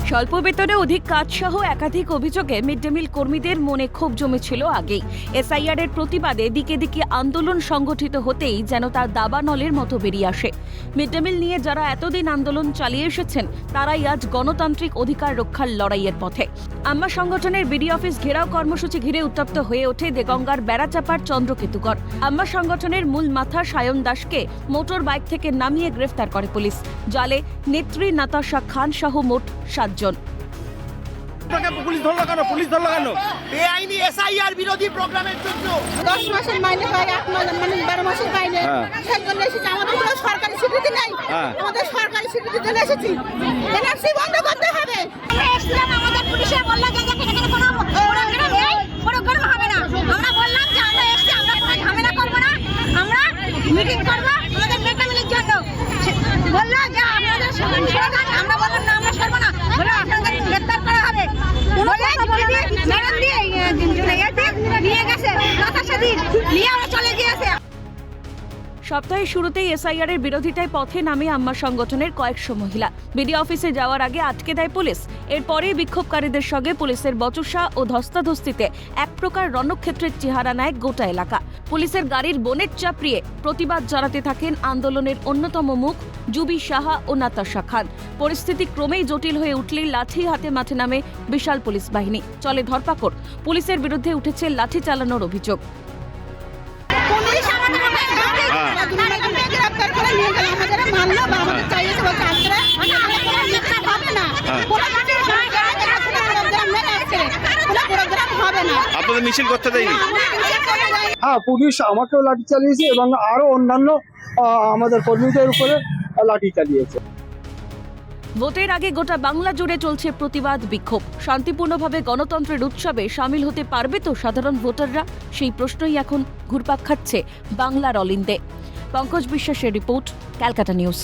স্বল্প বেতনে অধিক কাজ সহ একাধিক অভিযোগে মিড ডে মিল কর্মীদের মনে ক্ষোভ জমেছিল আগেই। এসআইআর এর প্রতিবাদে দিকে দিকে আন্দোলন সংগঠিত হতেই যেন তা দাবানলের মতো বেরিয়ে আসে। মিড ডে মিল নিয়ে যারা এতদিন আন্দোলন চালিয়ে এসেছেন তারাই আজ গণতান্ত্রিক অধিকার রক্ষার লড়াইয়ের পথে। আম্মা সংগঠনের বিডি অফিস ঘেরাও কর্মসূচি ঘিরে উত্তপ্ত হয়ে ওঠে দেগঙ্গার বেড়াচাপার চন্দ্রকেতুগড়। আম্মা সংগঠনের মূল মাথা সায়ন দাসকে মোটর বাইক থেকে নামিয়ে গ্রেফতার করে পুলিশ। জালে নেত্রী নাতাশা খান সহ মোট 7 জন। পুলিশ ধরলো কেন? বেআইনি এসআইআর বিরোধী প্রোগ্রামের জন্য 10 মাসের মাইনে পাই, 8 মাস মানে 12 মাসের মাইনে সেজন্য এসেছি। আমাদের কোনো সরকারি স্বীকৃতি নাই, আমাদের সরকারি স্বীকৃতি জন্য এসেছি। এনআরসি বন্ধ করতে হবে। আমরা এসেছিলাম, আমাদের পুলিশে বললো যে এখানে কোনো প্রোগ্রাম হবে না। আমরা বললাম যে আমরা এসেছি, আমরা কোনো ঝামেলা করবো না, আমরা মিটিং করবো আমাদের মিড ডে মিলের জন্য। বললো যে আপনাদের স্লোগান, আমরা বললাম না আমরা সরবো না, বলে আপনাদের গ্রেফতার করা হবে। বলে ম্যাডাম দিয়ে নিয়ে গেছে, নাতাশা দি নিয়ে আমরা চলে গিয়েছে। সপ্তাহের শুরুতেই এসআইআর এর বিরোধিতায় পথে নামে আম্মা সংগঠনের কয়েকশো মহিলা। বিডি অফিসে যাওয়ার আগে আটকে দেয় পুলিশ। এরপরে বিক্ষোভকারীদের সঙ্গে পুলিশের বচসা ও ধস্তাধস্তিতে এক প্রকার রণক্ষেত্রের চেহারা নেয় গোটা এলাকা। পুলিশের গাড়ির বোনেট চাপড়িয়ে প্রতিবাদ জানাতে থাকেন আন্দোলনের অন্যতম মুখ জুবি সাহা ও নাতাশা খান। পরিস্থিতি ক্রমেই জটিল হয়ে উঠলেই লাঠি হাতে মাঠে নামে বিশাল পুলিশ বাহিনী। চলে ধরপাকড়। পুলিশের বিরুদ্ধে উঠেছে লাঠি চালানোর অভিযোগ। পুলিশ আমাদের গ্রেফতার করে নিয়ে গেল, আমাদের মানলো বা আমাদের চাইছে বলছে আপনারা আমাদের কোনো মিথ্যা হবে না, কোনো প্রোগ্রাম হবে না। আপনাদের মিছিল করতে দেয়নি? হ্যাঁ, পুলিশ আমাকেও লাঠি চালিয়েছে এবং আরো অন্যান্য আমাদের কর্মীদের উপরে লাঠি চালিয়েছে। ভোটের আগে গোটা বাংলা জুড়ে চলছে প্রতিবাদ বিক্ষোভ। শান্তিপূর্ণভাবে গণতন্ত্রের উৎসবে সামিল হতে পারবে তো সাধারণ ভোটাররা? সেই প্রশ্নই এখন ঘুরপাক খাচ্ছে বাংলার অলিন্দে। পঙ্কজ বিশ্বাসের রিপোর্ট, ক্যালকাটা নিউজ।